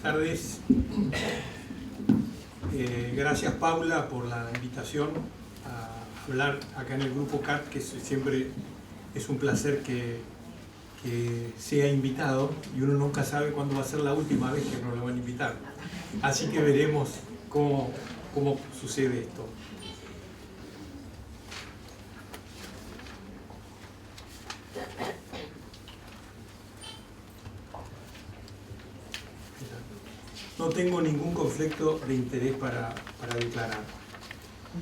tardes. Gracias, Paula, por la invitación a hablar acá en el Grupo CAT, que siempre es un placer que sea invitado, y uno nunca sabe cuándo va a ser la última vez que nos lo van a invitar. Así que veremos cómo sucede esto. No tengo ningún conflicto de interés para declarar.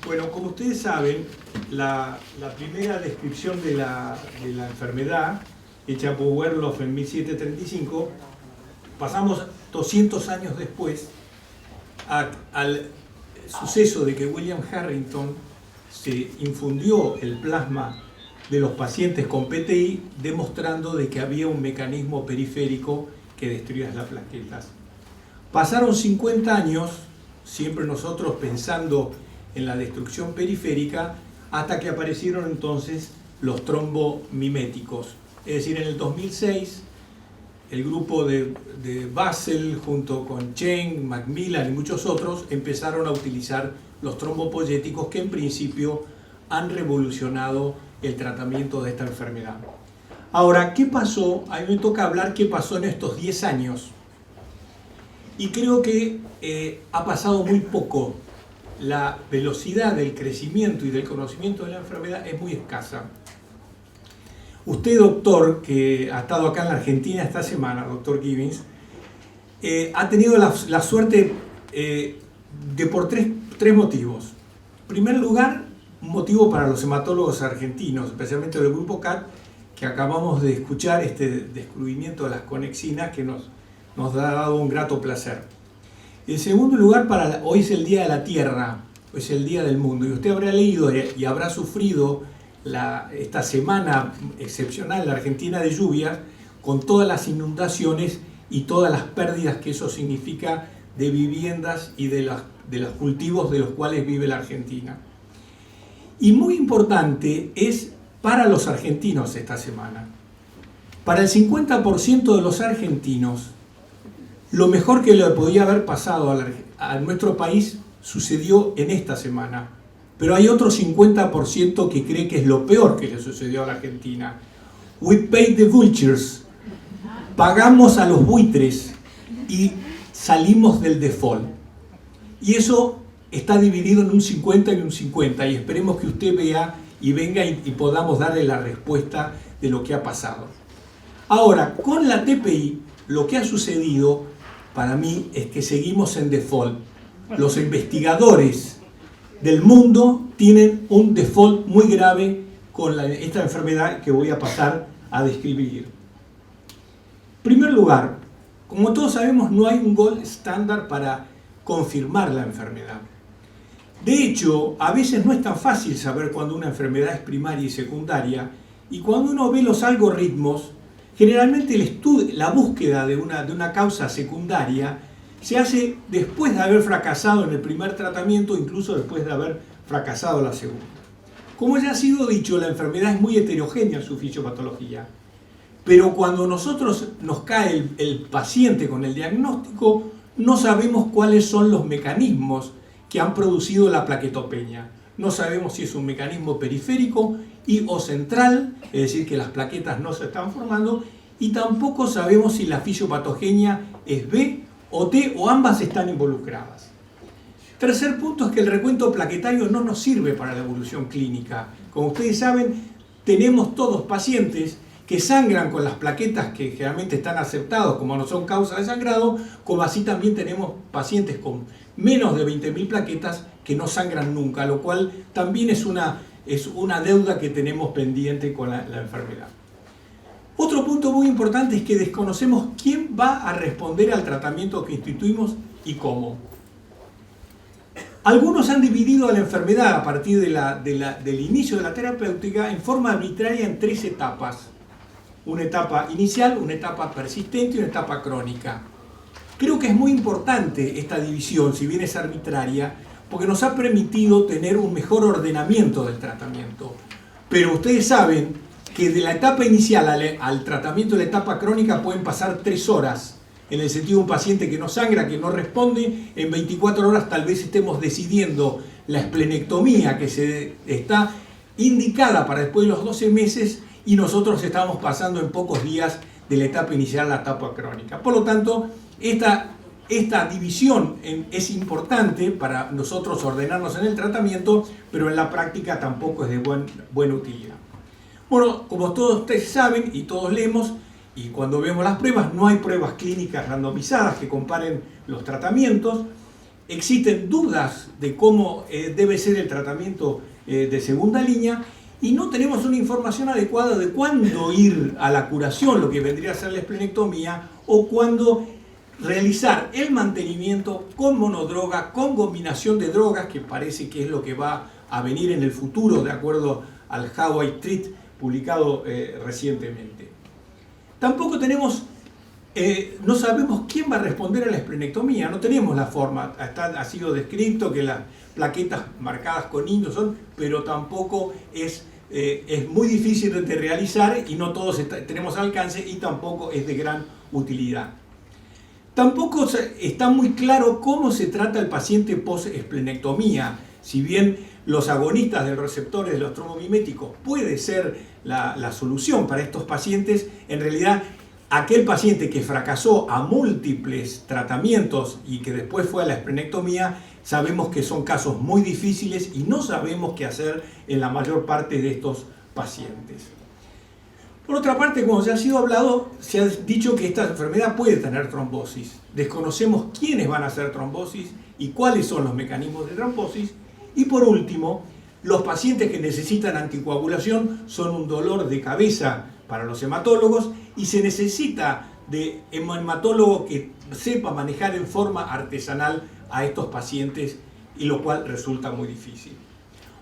Bueno, como ustedes saben, la primera descripción de la enfermedad, hecha por Werloff en 1735, pasamos 200 años después al suceso de que William Harrington se infundió el plasma de los pacientes con PTI, demostrando de que había un mecanismo periférico que destruía las plaquetas. Pasaron 50 años, siempre nosotros pensando en la destrucción periférica, hasta que aparecieron entonces los trombomiméticos. Es decir, en el 2006, el grupo de Basel, junto con Cheng, Macmillan y muchos otros, empezaron a utilizar los trombopoyéticos, que en principio han revolucionado el tratamiento de esta enfermedad. Ahora, ¿qué pasó? A mí me toca hablar qué pasó en estos 10 años. Y creo que ha pasado muy poco. La velocidad del crecimiento y del conocimiento de la enfermedad es muy escasa. Usted, doctor, que ha estado acá en la Argentina esta semana, doctor Gibbons, ha tenido la suerte de por tres motivos. En primer lugar, un motivo para los hematólogos argentinos, especialmente del Grupo CAT, que acabamos de escuchar este descubrimiento de las conexinas que nos ha dado un grato placer. En segundo lugar, hoy es el Día de la Tierra, hoy es el Día del Mundo, y usted habrá leído y habrá sufrido esta semana excepcional en la Argentina de lluvias, con todas las inundaciones y todas las pérdidas que eso significa de viviendas y de los cultivos de los cuales vive la Argentina. Y muy importante es para los argentinos esta semana. Para el 50% de los argentinos, lo mejor que le podía haber pasado a nuestro país sucedió en esta semana. Pero hay otro 50% que cree que es lo peor que le sucedió a la Argentina. We paid the vultures. Pagamos a los buitres y salimos del default. Y eso está dividido en un 50 y un 50. Y esperemos que usted vea y venga y podamos darle la respuesta de lo que ha pasado. Ahora, con la TPI, lo que ha sucedido para mí es que seguimos en default. Los investigadores del mundo tienen un default muy grave con esta enfermedad que voy a pasar a describir. En primer lugar, como todos sabemos, no hay un gold estándar para confirmar la enfermedad. De hecho, a veces no es tan fácil saber cuándo una enfermedad es primaria y secundaria, y cuando uno ve los algoritmos, generalmente la búsqueda de una causa secundaria se hace después de haber fracasado en el primer tratamiento, incluso después de haber fracasado la segunda. Como ya ha sido dicho, la enfermedad es muy heterogénea en su fisiopatología, pero cuando nos cae el paciente con el diagnóstico, no sabemos cuáles son los mecanismos que han producido la plaquetopenia. No sabemos si es un mecanismo periférico o central, es decir, que las plaquetas no se están formando, y tampoco sabemos si la fisiopatogenia es B o T o ambas están involucradas. Tercer punto es que el recuento plaquetario no nos sirve para la evolución clínica. Como ustedes saben, tenemos todos pacientes que sangran con las plaquetas que generalmente están aceptados como no son causa de sangrado, como así también tenemos pacientes con menos de 20.000 plaquetas que no sangran nunca, lo cual también es una deuda que tenemos pendiente con la enfermedad. Otro punto muy importante es que desconocemos quién va a responder al tratamiento que instituimos y cómo. Algunos han dividido a la enfermedad a partir del inicio de la terapéutica en forma arbitraria en 3 etapas. Una etapa inicial, una etapa persistente y una etapa crónica. Creo que es muy importante esta división, si bien es arbitraria, porque nos ha permitido tener un mejor ordenamiento del tratamiento. Pero ustedes saben que de la etapa inicial al tratamiento de la etapa crónica pueden pasar 3 horas. en el sentido de un paciente que no sangra, que no responde, en 24 horas tal vez estemos decidiendo la esplenectomía que se está indicada para después de los 12 meses y nosotros estamos pasando en pocos días de la etapa inicial a la etapa crónica. Por lo tanto, esta división es importante para nosotros ordenarnos en el tratamiento, pero en la práctica tampoco es de buena utilidad. Bueno, como todos ustedes saben y todos leemos, y cuando vemos las pruebas, no hay pruebas clínicas randomizadas que comparen los tratamientos. Existen dudas de cómo debe ser el tratamiento de segunda línea y no tenemos una información adecuada de cuándo ir a la curación, lo que vendría a ser la esplenectomía, o cuándo realizar el mantenimiento con monodroga, con combinación de drogas, que parece que es lo que va a venir en el futuro, de acuerdo al How I Treat publicado recientemente. Tampoco tenemos, no sabemos quién va a responder a la esplenectomía, no tenemos la forma, ha sido descrito que las plaquetas marcadas con indio son, pero tampoco es muy difícil de realizar y no todos tenemos alcance y tampoco es de gran utilidad. Tampoco está muy claro cómo se trata el paciente post-esplenectomía. Si bien los agonistas de receptores de los trombomiméticos puede ser la solución para estos pacientes, en realidad aquel paciente que fracasó a múltiples tratamientos y que después fue a la esplenectomía, sabemos que son casos muy difíciles y no sabemos qué hacer en la mayor parte de estos pacientes. Por otra parte, como ya ha sido hablado, se ha dicho que esta enfermedad puede tener trombosis. Desconocemos quiénes van a hacer trombosis y cuáles son los mecanismos de trombosis. Y por último, los pacientes que necesitan anticoagulación son un dolor de cabeza para los hematólogos y se necesita de un hematólogo que sepa manejar en forma artesanal a estos pacientes, y lo cual resulta muy difícil.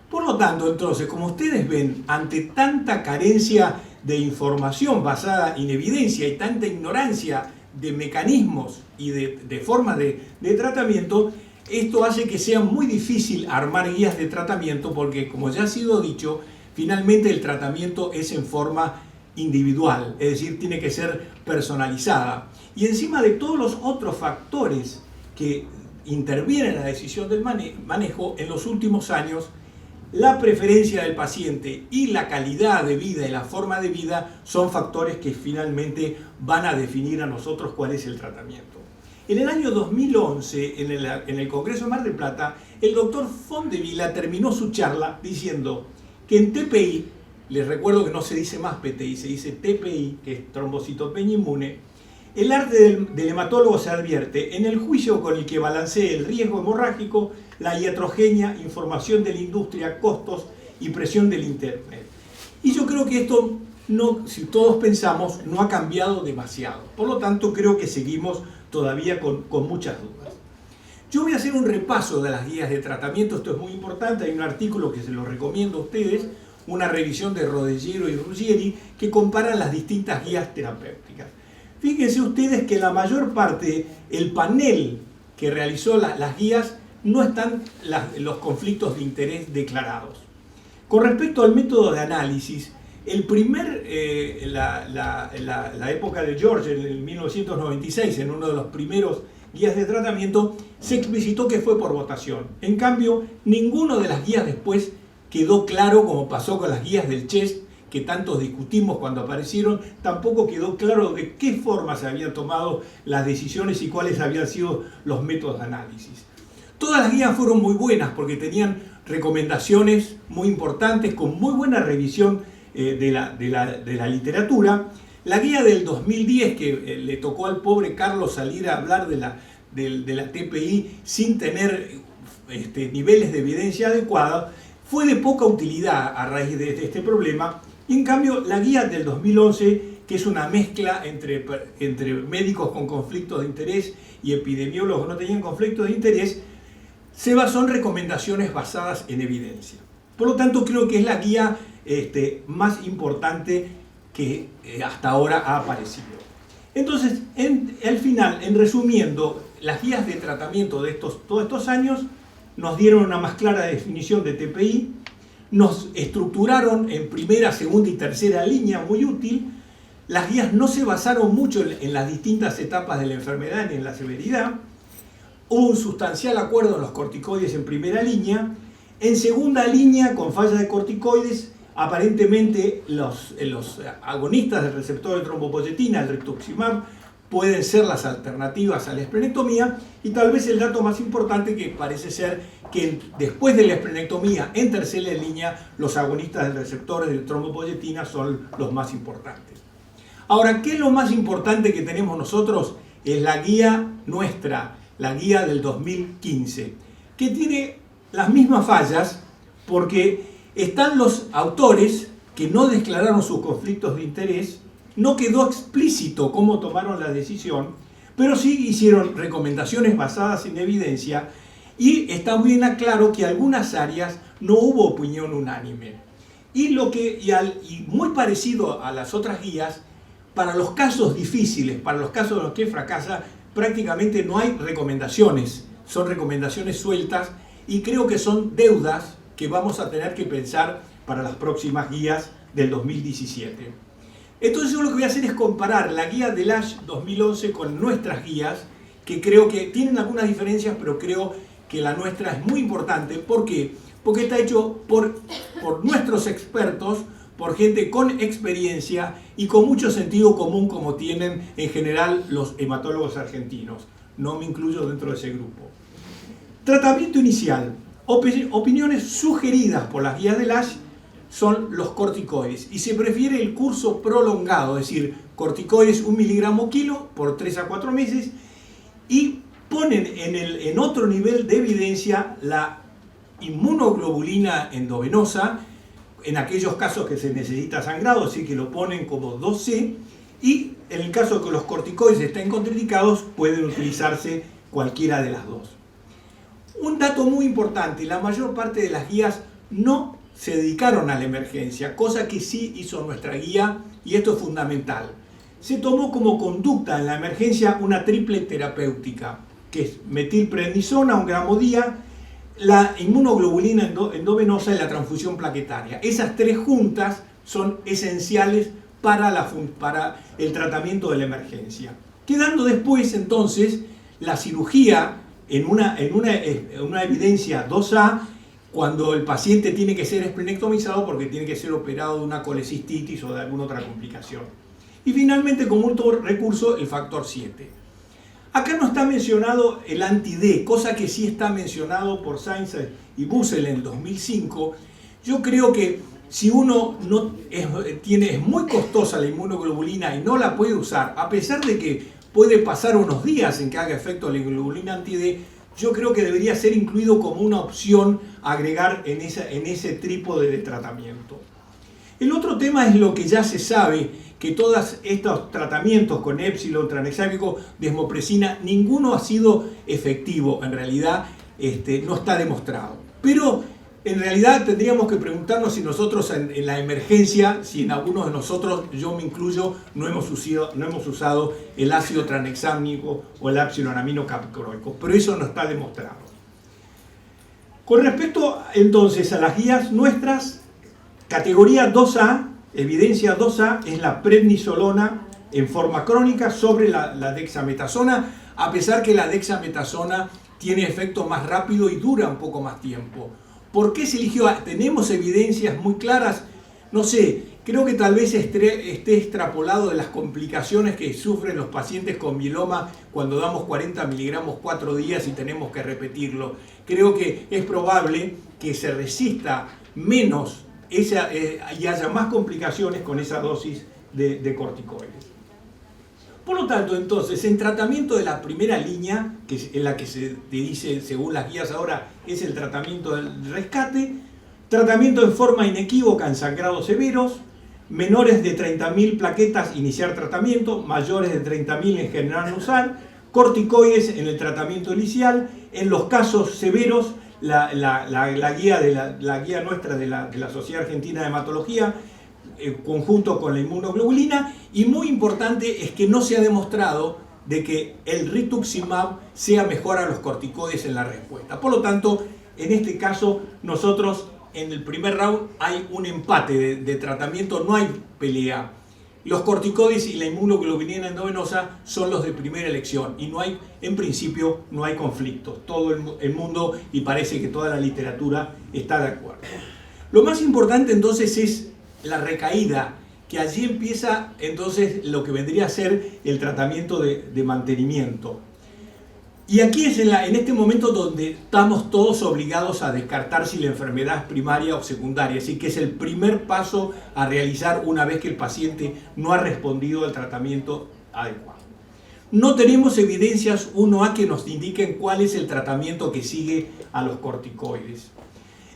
Por lo tanto, entonces, como ustedes ven, ante tanta carencia de información basada en evidencia y tanta ignorancia de mecanismos y de formas de tratamiento, esto hace que sea muy difícil armar guías de tratamiento porque, como ya ha sido dicho, finalmente el tratamiento es en forma individual, es decir, tiene que ser personalizada. Y encima de todos los otros factores que intervienen en la decisión del manejo, en los últimos años, la preferencia del paciente y la calidad de vida y la forma de vida son factores que finalmente van a definir a nosotros cuál es el tratamiento. En el año 2011, en el Congreso de Mar del Plata, el doctor Fondevila terminó su charla diciendo que en TPI, les recuerdo que no se dice más PTI, se dice TPI, que es trombocitopenia inmune, el arte del hematólogo se advierte en el juicio con el que balancee el riesgo hemorrágico, la iatrogenia, información de la industria, costos y presión del Internet. Y yo creo que esto, si todos pensamos, no ha cambiado demasiado. Por lo tanto, creo que seguimos todavía con muchas dudas. Yo voy a hacer un repaso de las guías de tratamiento, esto es muy importante, hay un artículo que se lo recomiendo a ustedes, una revisión de Rodeghiero y Ruggieri, que comparan las distintas guías terapéuticas. Fíjense ustedes que la mayor parte, el panel que realizó las guías, no están los conflictos de interés declarados. Con respecto al método de análisis, la época de George, en el 1996, en uno de los primeros guías de tratamiento, se explicitó que fue por votación. En cambio, ninguno de las guías después quedó claro, como pasó con las guías del CHEST, que tantos discutimos cuando aparecieron, tampoco quedó claro de qué forma se habían tomado las decisiones y cuáles habían sido los métodos de análisis. Todas las guías fueron muy buenas porque tenían recomendaciones muy importantes, con muy buena revisión de la literatura. La guía del 2010, que le tocó al pobre Carlos salir a hablar de la TPI sin tener niveles de evidencia adecuados, fue de poca utilidad a raíz de este problema. Y en cambio, la guía del 2011, que es una mezcla entre médicos con conflictos de interés y epidemiólogos que no tenían conflictos de interés, se basó en recomendaciones basadas en evidencia. Por lo tanto, creo que es la guía más importante que hasta ahora ha aparecido. Entonces, al final, en resumiendo, las guías de tratamiento de todos estos años nos dieron una más clara definición de TPI, nos estructuraron en primera, segunda y tercera línea, muy útil, las guías no se basaron mucho en las distintas etapas de la enfermedad ni en la severidad. Hubo un sustancial acuerdo en los corticoides en primera línea. En segunda línea, con falla de corticoides, aparentemente los agonistas del receptor de trombopoyetina, el rituximab, pueden ser las alternativas a la esplenectomía, y tal vez el dato más importante, que parece ser que después de la esplenectomía, en tercera línea, los agonistas del receptor de trombopoyetina son los más importantes. Ahora, ¿qué es lo más importante que tenemos nosotros? Es la guía nuestra, la guía del 2015, que tiene las mismas fallas porque están los autores que no declararon sus conflictos de interés, no quedó explícito cómo tomaron la decisión, pero sí hicieron recomendaciones basadas en evidencia, y está bien claro que en algunas áreas no hubo opinión unánime. Y muy parecido a las otras guías, para los casos difíciles, para los casos en los que fracasa, prácticamente no hay recomendaciones, son recomendaciones sueltas, y creo que son deudas que vamos a tener que pensar para las próximas guías del 2017. Entonces yo lo que voy a hacer es comparar la guía del ASH 2011 con nuestras guías, que creo que tienen algunas diferencias, pero creo que la nuestra es muy importante. ¿Por qué? Porque está hecho por nuestros expertos, por gente con experiencia y con mucho sentido común, como tienen en general los hematólogos argentinos. No me incluyo dentro de ese grupo. Tratamiento inicial. Opiniones sugeridas por las guías del ASH son los corticoides, y se prefiere el curso prolongado, es decir, corticoides 1 miligramo kilo por 3 a 4 meses, y ponen en otro nivel de evidencia la inmunoglobulina endovenosa en aquellos casos que se necesita sangrado, así que lo ponen como 2C, y en el caso que los corticoides estén contraindicados, pueden utilizarse cualquiera de las dos. Un dato muy importante: la mayor parte de las guías no se dedicaron a la emergencia, cosa que sí hizo nuestra guía, y esto es fundamental. Se tomó como conducta en la emergencia una triple terapéutica, que es metilprednisona 1 gramo día, la inmunoglobulina endovenosa y la transfusión plaquetaria. Esas tres juntas son esenciales para el tratamiento de la emergencia. Quedando después entonces la cirugía en una evidencia 2A, cuando el paciente tiene que ser esplenectomizado porque tiene que ser operado de una colecistitis o de alguna otra complicación. Y finalmente, como último recurso, el factor 7. Acá no está mencionado el anti-D, cosa que sí está mencionado por Sainz y Bussel en 2005. Yo creo que si uno es muy costosa la inmunoglobulina y no la puede usar, a pesar de que puede pasar unos días en que haga efecto la inmunoglobulina anti-D, yo creo que debería ser incluido como una opción a agregar en ese trípode de tratamiento. El otro tema es lo que ya se sabe, que todos estos tratamientos con épsilon, tranexámico, desmopresina, ninguno ha sido efectivo. En realidad no está demostrado. Pero en realidad tendríamos que preguntarnos si nosotros en la emergencia, si en algunos de nosotros, yo me incluyo, no hemos usado el ácido tranexámico o el épsilon capcroico, pero eso no está demostrado. Con respecto entonces a las guías nuestras, categoría 2A, evidencia 2A, es la prednisolona en forma crónica sobre la dexametasona, a pesar que la dexametasona tiene efecto más rápido y dura un poco más tiempo. ¿Por qué se eligió? ¿Tenemos evidencias muy claras? No sé, creo que tal vez esté extrapolado de las complicaciones que sufren los pacientes con mieloma cuando damos 40 miligramos 4 días y tenemos que repetirlo. Creo que es probable que se resista menos y haya más complicaciones con esa dosis de corticoides. Por lo tanto, entonces, en tratamiento de la primera línea, que es en la que se dice, según las guías ahora, es el tratamiento del rescate, tratamiento en forma inequívoca en sangrados severos, menores de 30.000 plaquetas, iniciar tratamiento, mayores de 30.000 en general no usar, corticoides en el tratamiento inicial, en los casos severos, la guía nuestra de la Sociedad Argentina de Hematología, conjunto con la inmunoglobulina, y muy importante es que no se ha demostrado de que el rituximab sea mejor a los corticoides en la respuesta. Por lo tanto, en este caso, nosotros en el primer round hay un empate de tratamiento, no hay pelea. Los corticoides y la inmunoglobulina endovenosa son los de primera elección y no hay, en principio, no hay conflictos. Todo el mundo, y parece que toda la literatura está de acuerdo. Lo más importante entonces es la recaída, que allí empieza entonces lo que vendría a ser el tratamiento de mantenimiento. Y aquí es en este momento donde estamos todos obligados a descartar si la enfermedad es primaria o secundaria, así que es el primer paso a realizar una vez que el paciente no ha respondido al tratamiento adecuado. No tenemos evidencias 1A que nos indiquen cuál es el tratamiento que sigue a los corticoides.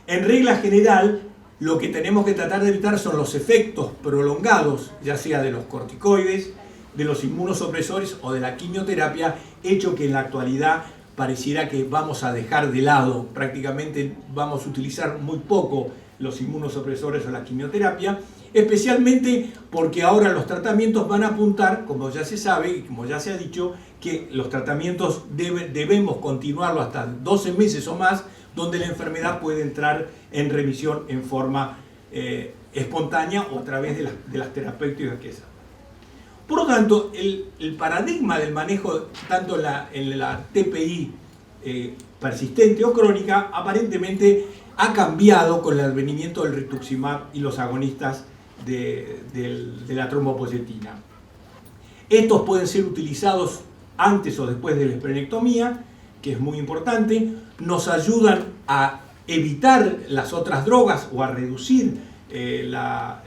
En regla general, lo que tenemos que tratar de evitar son los efectos prolongados, ya sea de los corticoides, de los inmunosupresores o de la quimioterapia, hecho que en la actualidad pareciera que vamos a dejar de lado, prácticamente vamos a utilizar muy poco los inmunosupresores o la quimioterapia, especialmente porque ahora los tratamientos van a apuntar, como ya se sabe y como ya se ha dicho, que los tratamientos debemos continuarlo hasta 12 meses o más, donde la enfermedad puede entrar en remisión en forma espontánea o a través de las terapéuticas que se. Por lo tanto, el paradigma del manejo, tanto en la TPI persistente o crónica, aparentemente ha cambiado con el advenimiento del rituximab y los agonistas de la trombopoyetina. Estos pueden ser utilizados antes o después de la esplenectomía, que es muy importante, nos ayudan a evitar las otras drogas o a reducir las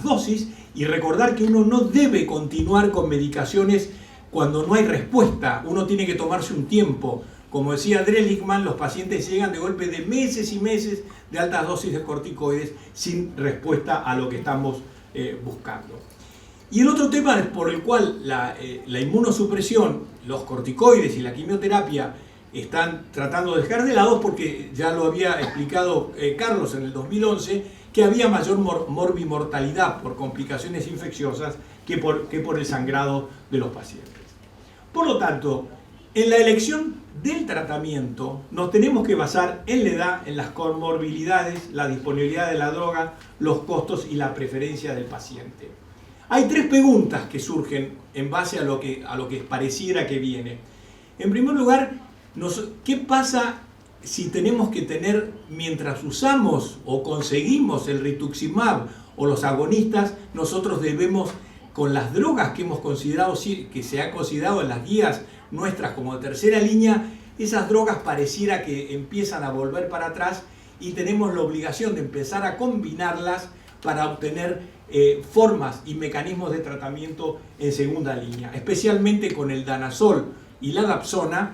dosis, y recordar que uno no debe continuar con medicaciones cuando no hay respuesta. Uno tiene que tomarse un tiempo. Como decía Drelikman, los pacientes llegan de golpe de meses y meses de altas dosis de corticoides sin respuesta a lo que estamos buscando. Y el otro tema por el cual la inmunosupresión, los corticoides y la quimioterapia están tratando de dejar de lado, porque ya lo había explicado Carlos en el 2011, que había mayor morbimortalidad por complicaciones infecciosas que por el sangrado de los pacientes. Por lo tanto, en la elección del tratamiento nos tenemos que basar en la edad, en las comorbilidades, la disponibilidad de la droga, los costos y la preferencia del paciente. Hay 3 preguntas que surgen en base a lo que pareciera que viene. En primer lugar, ¿qué pasa si tenemos que tener, mientras usamos o conseguimos el rituximab o los agonistas, nosotros debemos, con las drogas que hemos considerado, que se ha considerado en las guías nuestras como de tercera línea, esas drogas pareciera que empiezan a volver para atrás y tenemos la obligación de empezar a combinarlas para obtener formas y mecanismos de tratamiento en segunda línea, especialmente con el danazol y la dapsona,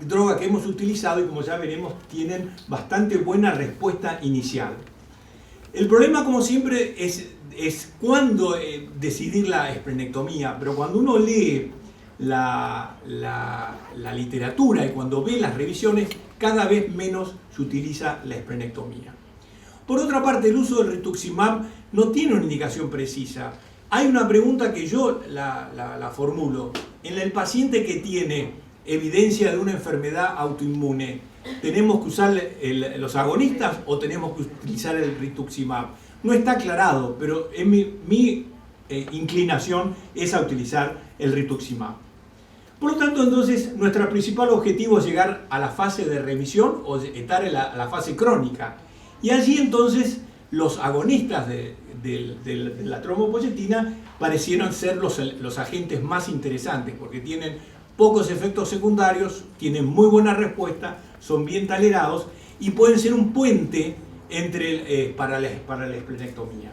droga que hemos utilizado y como ya veremos tienen bastante buena respuesta inicial. El problema, como siempre, es cuándo decidir la esplenectomía, pero cuando uno lee la literatura y cuando ve las revisiones, cada vez menos se utiliza la esplenectomía. Por otra parte, el uso del rituximab no tiene una indicación precisa. Hay una pregunta que yo la formulo. En el paciente que tiene evidencia de una enfermedad autoinmune, ¿tenemos que usar los agonistas o tenemos que utilizar el rituximab? No está aclarado, pero en mi inclinación es a utilizar el rituximab. Por lo tanto, entonces, nuestro principal objetivo es llegar a la fase de remisión o estar en la fase crónica. Y allí entonces los agonistas de la trombopoyetina parecieron ser los agentes más interesantes, porque tienen pocos efectos secundarios, tienen muy buena respuesta, son bien tolerados y pueden ser un puente para la esplenectomía.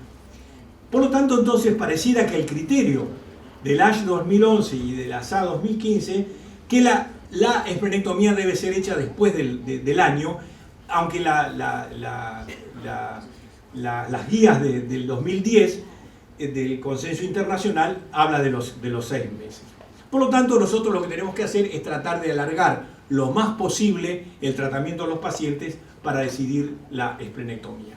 Por lo tanto, entonces, pareciera que el criterio del ASH 2011 y de la SA 2015, que la esplenectomía debe ser hecha después del año, aunque las guías del 2010 del Consenso Internacional habla de los 6 meses. Por lo tanto, nosotros lo que tenemos que hacer es tratar de alargar lo más posible el tratamiento de los pacientes para decidir la esplenectomía.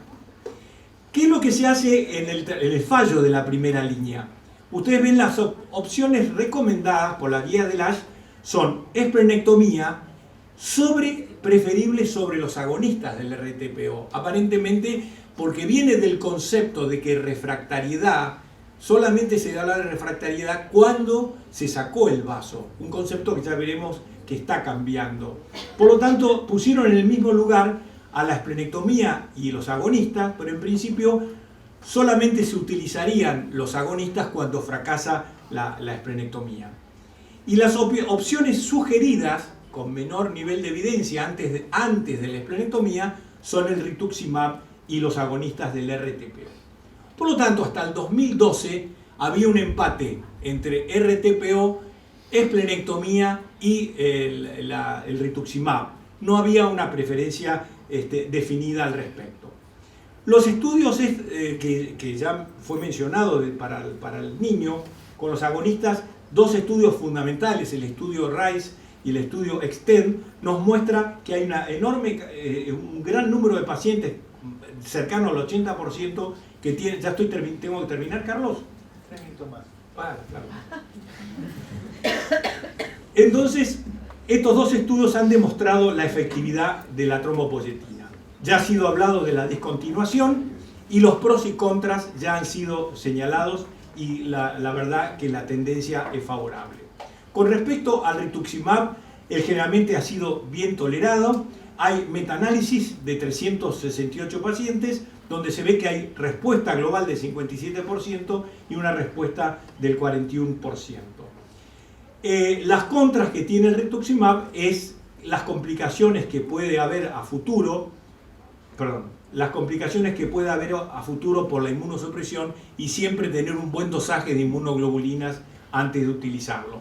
¿Qué es lo que se hace en el fallo de la primera línea? Ustedes ven las opciones recomendadas por la guía del ASH son esplenectomía preferible sobre los agonistas del RTPO, aparentemente porque viene del concepto de que refractariedad solamente se da la refractariedad cuando se sacó el vaso, un concepto que ya veremos que está cambiando. Por lo tanto, pusieron en el mismo lugar a la esplenectomía y los agonistas, pero en principio solamente se utilizarían los agonistas cuando fracasa la esplenectomía. Y las opciones sugeridas con menor nivel de evidencia antes de la esplenectomía son el rituximab y los agonistas del RTPO. Por lo tanto, hasta el 2012 había un empate entre RTPO, esplenectomía y el rituximab. No había una preferencia definida al respecto. Los estudios que ya fue mencionado para el niño con los agonistas, dos estudios fundamentales, el estudio RISE y el estudio EXTEND, nos muestra que hay un gran número de pacientes, cercano al 80%, que tienen. ¿Ya tengo que terminar, Carlos? 3 minutos más. Ah, claro. Entonces, estos dos estudios han demostrado la efectividad de la trombopoyetina. Ya ha sido hablado de la discontinuación y los pros y contras ya han sido señalados y la verdad que la tendencia es favorable. Con respecto al rituximab, generalmente ha sido bien tolerado. Hay metaanálisis de 368 pacientes donde se ve que hay respuesta global del 57% y una respuesta del 41%. Las contras que tiene el rituximab es las complicaciones que puede haber a futuro, por la inmunosupresión y siempre tener un buen dosaje de inmunoglobulinas antes de utilizarlo.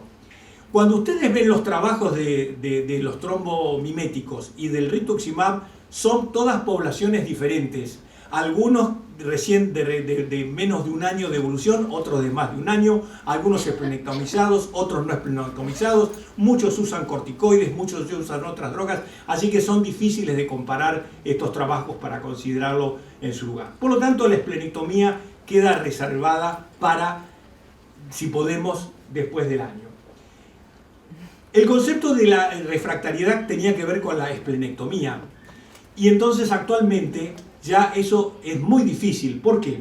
Cuando ustedes ven los trabajos de los trombomiméticos y del rituximab, son todas poblaciones diferentes. Algunos recién de menos de un año de evolución, otros de más de un año, algunos esplenectomizados, otros no esplenectomizados, muchos usan corticoides, muchos usan otras drogas, así que son difíciles de comparar estos trabajos para considerarlo en su lugar. Por lo tanto, la esplenectomía queda reservada para, si podemos, después del año. El concepto de la refractariedad tenía que ver con la esplenectomía, y entonces actualmente ya eso es muy difícil. ¿Por qué?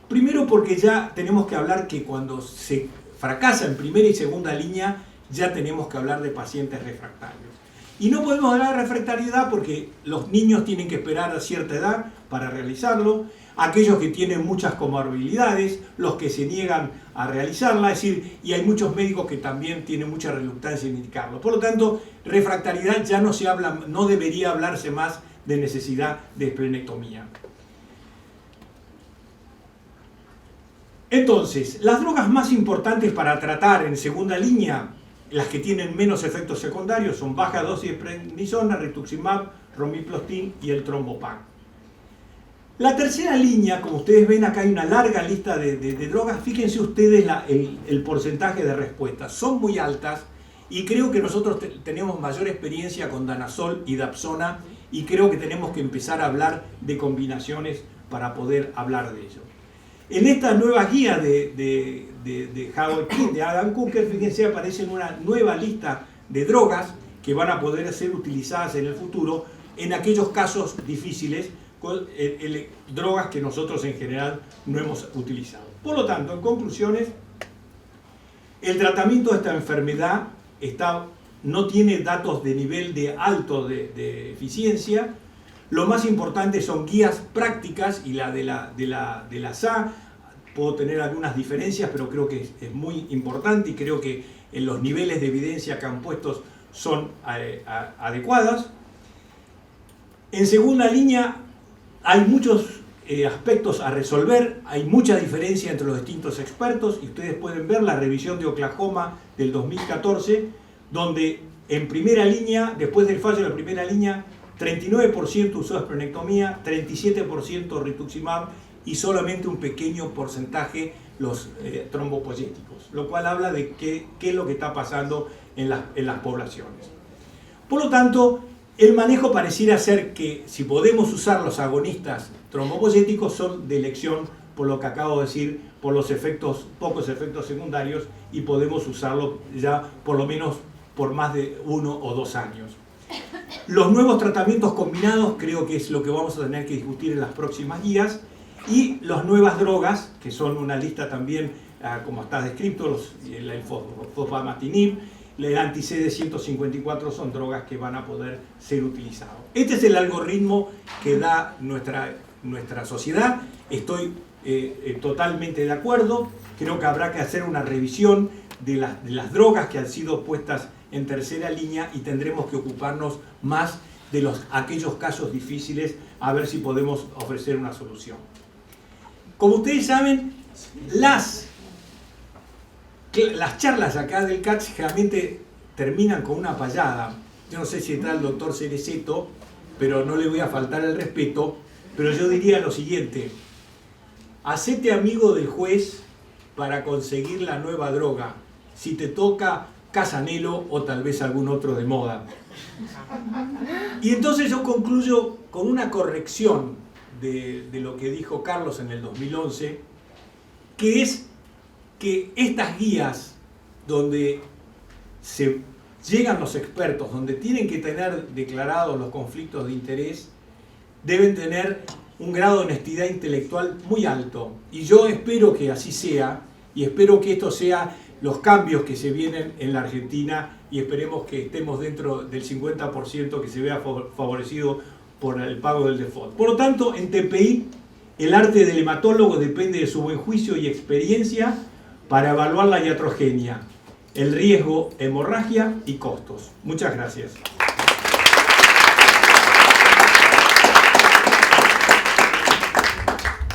Primero porque ya tenemos que hablar que cuando se fracasa en primera y segunda línea, ya tenemos que hablar de pacientes refractarios. Y no podemos hablar de refractariedad porque los niños tienen que esperar a cierta edad para realizarlo, aquellos que tienen muchas comorbilidades, los que se niegan a realizarla, es decir, y hay muchos médicos que también tienen mucha reluctancia en indicarlo. Por lo tanto, refractariedad ya no se habla, no debería hablarse más de necesidad de esplenectomía. Entonces, las drogas más importantes para tratar en segunda línea, las que tienen menos efectos secundarios, son baja dosis de prednisona, rituximab, romiplastin y el trombopan. La tercera línea, como ustedes ven acá hay una larga lista de drogas, fíjense ustedes el porcentaje de respuestas, son muy altas y creo que nosotros tenemos mayor experiencia con danazol y dapsona y creo que tenemos que empezar a hablar de combinaciones para poder hablar de ello. En esta nueva guía de Howard King, de Adam Cooker, fíjense, aparece una nueva lista de drogas que van a poder ser utilizadas en el futuro en aquellos casos difíciles con drogas que nosotros en general no hemos utilizado. Por lo tanto, en conclusiones, el tratamiento de esta enfermedad no tiene datos de nivel de alto de eficiencia. Lo más importante son guías prácticas y la de la SA. Puedo tener algunas diferencias, pero creo que es muy importante y creo que en los niveles de evidencia que han puesto son adecuadas. En segunda línea hay muchos aspectos a resolver, hay mucha diferencia entre los distintos expertos y ustedes pueden ver la revisión de Oklahoma del 2014, donde en primera línea, después del fallo de la primera línea, 39% usó esplenectomía, 37% rituximab y solamente un pequeño porcentaje los trombopoyéticos, lo cual habla de qué es lo que está pasando en las poblaciones. Por lo tanto, el manejo pareciera ser que si podemos usar los agonistas trombopoyéticos son de elección, por lo que acabo de decir, por los pocos efectos secundarios y podemos usarlo ya por lo menos por más de 1 o 2 años. Los nuevos tratamientos combinados creo que es lo que vamos a tener que discutir en las próximas guías y las nuevas drogas, que son una lista también como está descrito, el fosfamatinib, el anti-CD154 son drogas que van a poder ser utilizadas. Este es el algoritmo que da nuestra sociedad. Estoy totalmente de acuerdo. Creo que habrá que hacer una revisión de las drogas que han sido puestas en tercera línea y tendremos que ocuparnos más de aquellos casos difíciles, a ver si podemos ofrecer una solución. Como ustedes saben, las charlas acá del CATS generalmente terminan con una payada. Yo no sé si está el doctor Cereceto, pero no le voy a faltar el respeto, pero yo diría lo siguiente: hacete amigo del juez para conseguir la nueva droga, si te toca Casanelo o tal vez algún otro de moda. Y entonces yo concluyo con una corrección de lo que dijo Carlos en el 2011, que es que estas guías donde se llegan los expertos, donde tienen que tener declarados los conflictos de interés, deben tener un grado de honestidad intelectual muy alto. Y yo espero que así sea, y espero que esto sea los cambios que se vienen en la Argentina, y esperemos que estemos dentro del 50% que se vea favorecido por el pago del default. Por lo tanto, en TPI, el arte del hematólogo depende de su buen juicio y experiencia para evaluar la iatrogenia, el riesgo, hemorragia y costos. Muchas gracias.